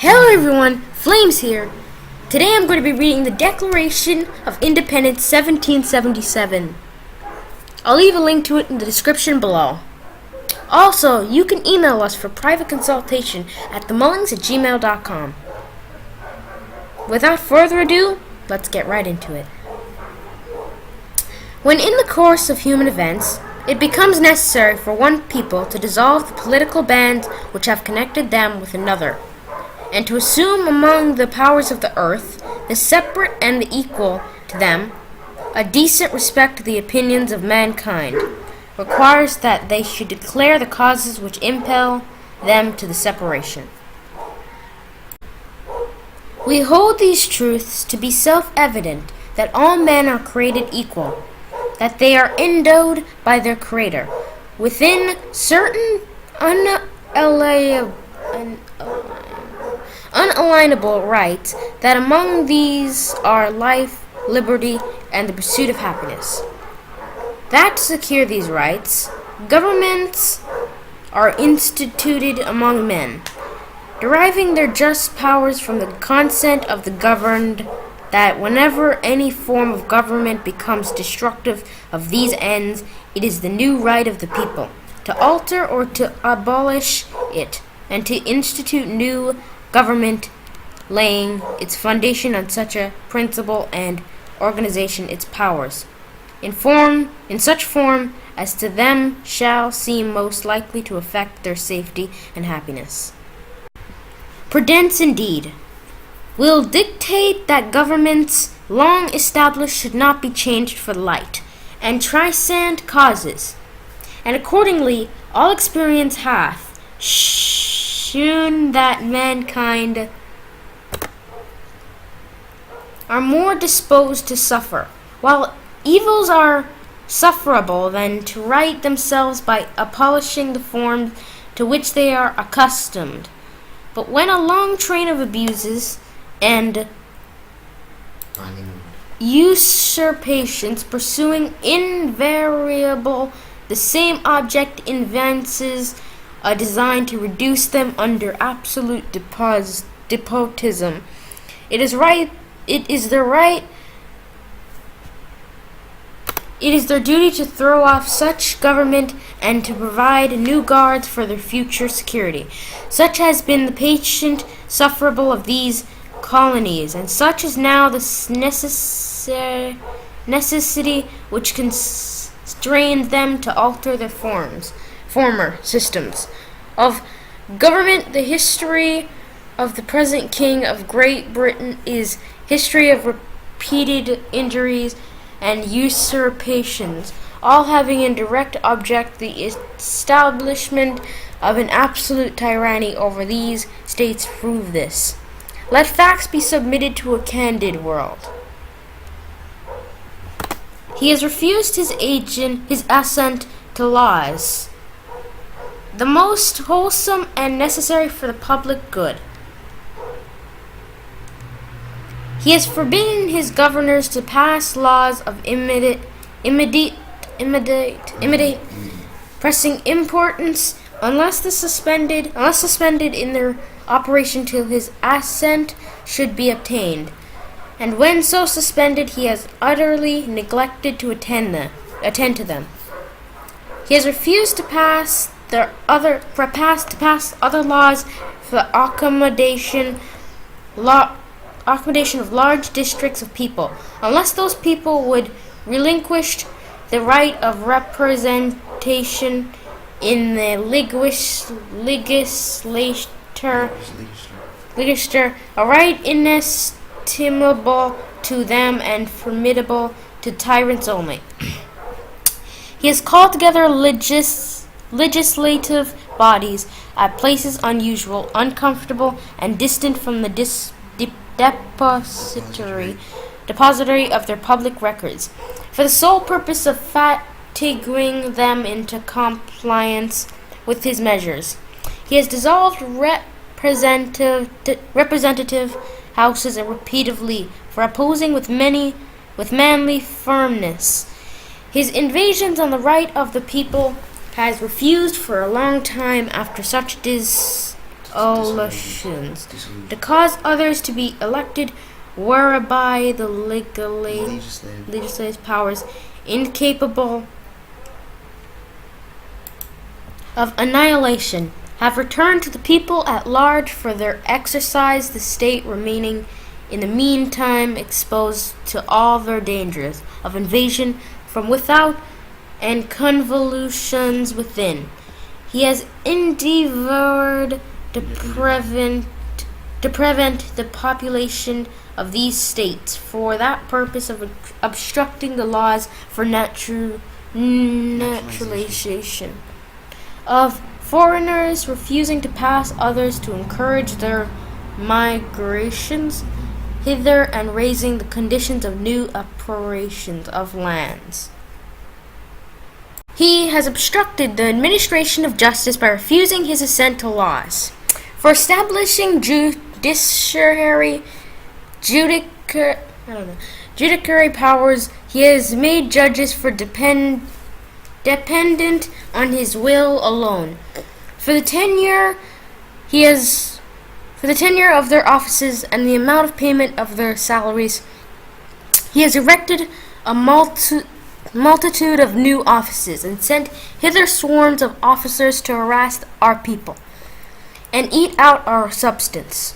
Hello everyone, Flames here. Today I'm going to be reading the Declaration of Independence 1777. I'll leave a link to it in the description below. Also, you can email us for private consultation at themullings@gmail.com. Without further ado, let's get right into it. When in the course of human events, it becomes necessary for one people to dissolve the political bands which have connected them with another, and to assume among the powers of the earth, the separate and the equal to them, a decent respect to the opinions of mankind, requires that they should declare the causes which impel them to the separation. We hold these truths to be self-evident, that all men are created equal, that they are endowed by their Creator within certain unalienable rights, that among these are life, liberty, and the pursuit of happiness. That to secure these rights, governments are instituted among men, deriving their just powers from the consent of the governed, that whenever any form of government becomes destructive of these ends, it is the new right of the people to alter or to abolish it, and to institute new government, laying its foundation on such a principle and organization its powers, in such form as to them shall seem most likely to affect their safety and happiness. Prudence, indeed, will dictate that governments long established should not be changed for light and transcend causes, and accordingly all experience hath shewn that mankind are more disposed to suffer, while evils are sufferable, than to right themselves by abolishing the forms to which they are accustomed. But when a long train of abuses and usurpations, pursuing invariable the same object, advances a design to reduce them under absolute despotism, it is their duty to throw off such government and to provide new guards for their future security. Such has been the patient sufferable of these colonies, and such is now the necessity which constrains them to alter their former systems of government. The history of the present King of Great Britain is history of repeated injuries and usurpations, all having in direct object the establishment of an absolute tyranny over these states. Prove this. Let facts be submitted to a candid world. He has refused his assent to laws, the most wholesome and necessary for the public good. He has forbidden his governors to pass laws of immediate pressing importance, unless suspended in their operation till his assent should be obtained, and when so suspended he has utterly neglected to attend to them. He has refused to pass other laws for the accommodation of large districts of people, unless those people would relinquish the right of representation in the legislature, a right inestimable to them and formidable to tyrants only. He has called together legislative bodies at places unusual, uncomfortable, and distant from the depository of their public records, for the sole purpose of fatiguing them into compliance with his measures. He has dissolved representative houses repeatedly, for opposing with manly firmness his invasions on the right of the people, has refused for a long time after such elections, to cause others to be elected, whereby the legislative powers incapable of annihilation have returned to the people at large for their exercise, the state remaining in the meantime exposed to all their dangers of invasion from without and convulsions within. He has endeavored to prevent the population of these states for that purpose of obstructing the laws for naturalization of foreigners, refusing to pass others to encourage their migrations hither, and raising the conditions of new appropriations of lands. He has obstructed the administration of justice by refusing his assent to laws. For establishing judiciary powers, he has made judges for dependent on his will alone. For the tenure of their offices and the amount of payment of their salaries, he has erected a multitude of new offices and sent hither swarms of officers to harass our people and eat out our substance.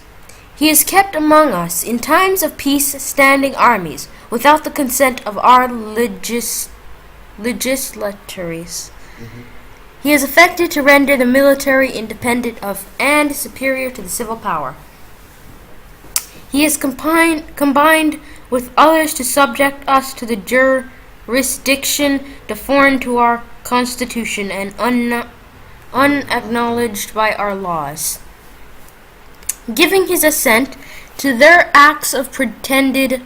He has kept among us in times of peace standing armies without the consent of our legislators. He has affected to render the military independent of and superior to the civil power. He has combined with others to subject us to the jurisdiction foreign to our constitution and unacknowledged by our laws, giving his assent to their acts of pretended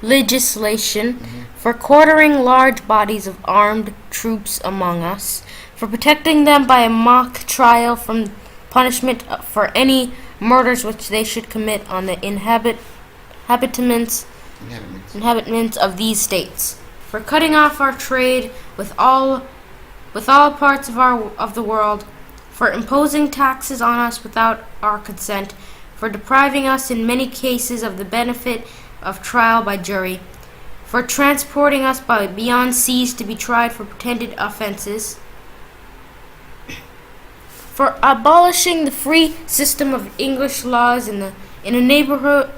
legislation for quartering large bodies of armed troops among us, for protecting them by a mock trial from punishment for any murders which they should commit on the inhabitants of these states, for cutting off our trade with all parts of the world, for imposing taxes on us without our consent, for depriving us in many cases of the benefit of trial by jury, for transporting us beyond seas to be tried for pretended offenses, for abolishing the free system of English laws in a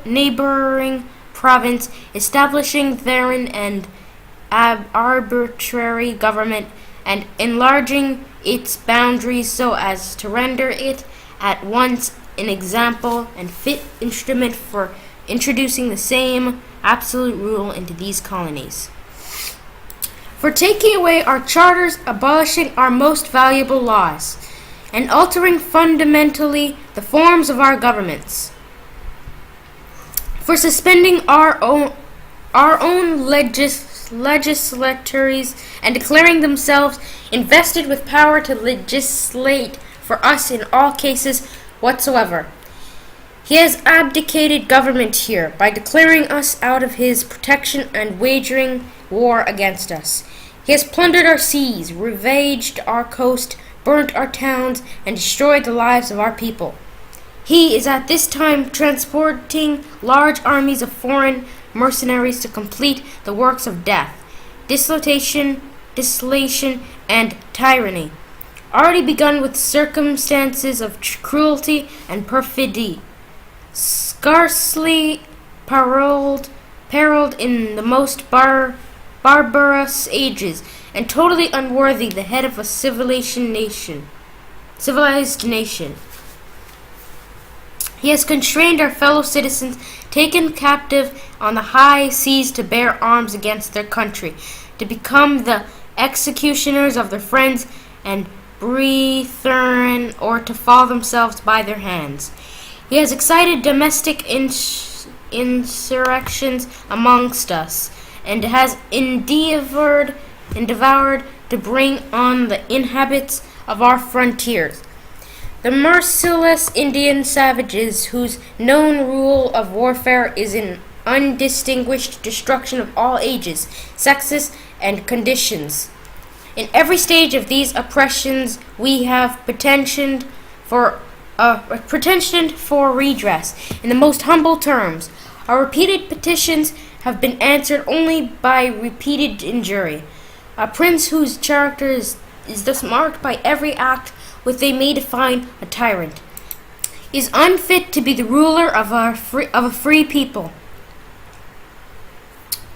neighboring province, establishing therein an arbitrary government, and enlarging its boundaries so as to render it at once an example and fit instrument for introducing the same absolute rule into these colonies, for taking away our charters, abolishing our most valuable laws, and altering fundamentally the forms of our governments, for suspending our own legislators and declaring themselves invested with power to legislate for us in all cases whatsoever. He has abdicated government here by declaring us out of his protection and wagering war against us. He has plundered our seas, ravaged our coast, burnt our towns, and destroyed the lives of our people. He is at this time transporting large armies of foreign mercenaries to complete the works of death, desolation, and tyranny, already begun with circumstances of cruelty and perfidy, scarcely perilled in the most barbarous ages, and totally unworthy the head of a civilized nation. He has constrained our fellow citizens, taken captive on the high seas to bear arms against their country, to become the executioners of their friends and brethren, or to fall themselves by their hands. He has excited domestic insurrections amongst us, and has endeavored to bring on the inhabitants of our frontiers, the merciless Indian savages, whose known rule of warfare is an undistinguished destruction of all ages, sexes, and conditions. In every stage of these oppressions we have petitioned for a petition for redress in the most humble terms. Our repeated petitions have been answered only by repeated injury. A prince whose character is thus marked by every act which they may define a tyrant, is unfit to be the ruler of a free people.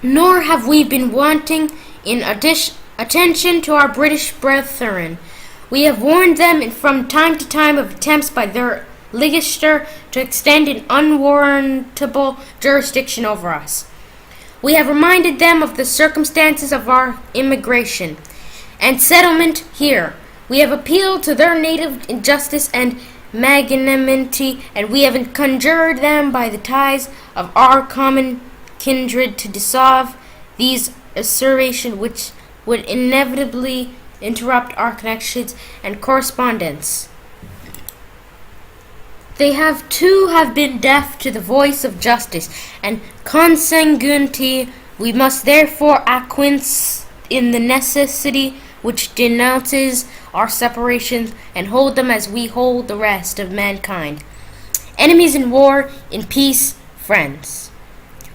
Nor have we been wanting in attention to our British brethren. We have warned them from time to time of attempts by their legislature to extend an unwarrantable jurisdiction over us. We have reminded them of the circumstances of our immigration and settlement here. We have appealed to their native injustice and magnanimity, and we have conjured them by the ties of our common kindred to dissolve these usurpations which would inevitably interrupt our connections and correspondence. They have been deaf to the voice of justice and consanguinity. We must therefore acquiesce in the necessity which denounces our separations and hold them as we hold the rest of mankind. Enemies in war, in peace, friends.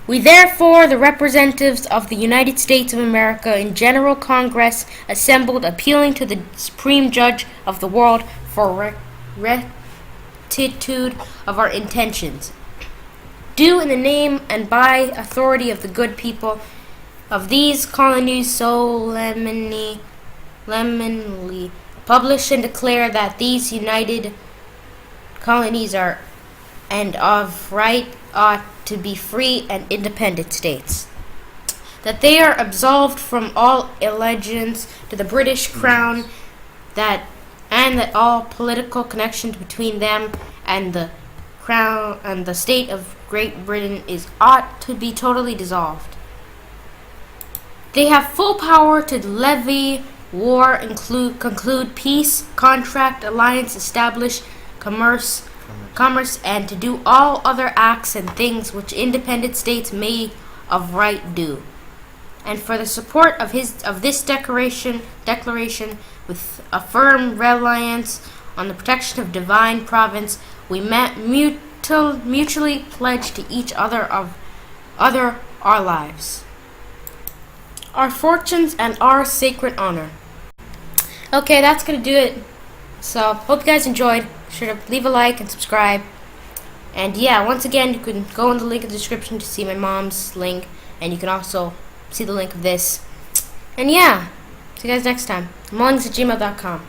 We therefore, the representatives of the United States of America in General Congress assembled, appealing to the Supreme Judge of the world for rectitude of our intentions, do in the name and by authority of the good people of these colonies solemnly publish and declare that these united colonies are and of right ought to be free and independent states, that they are absolved from all allegiance to the British Crown, that all political connections between them and the Crown and the state of Great Britain ought to be totally dissolved. They have full power to levy war, conclude peace, contract, alliance, establish commerce, and to do all other acts and things which independent states may of right do. And for the support of this declaration, with a firm reliance on the protection of divine providence, we mutually pledge to each other our lives, our fortunes, and our sacred honor. Okay, that's gonna do it. So, hope you guys enjoyed. Sure to leave a like and subscribe. And yeah, once again, you can go in the link in the description to see my mom's link, and you can also see the link of this. And yeah, see you guys next time. Mullings@gmail.com.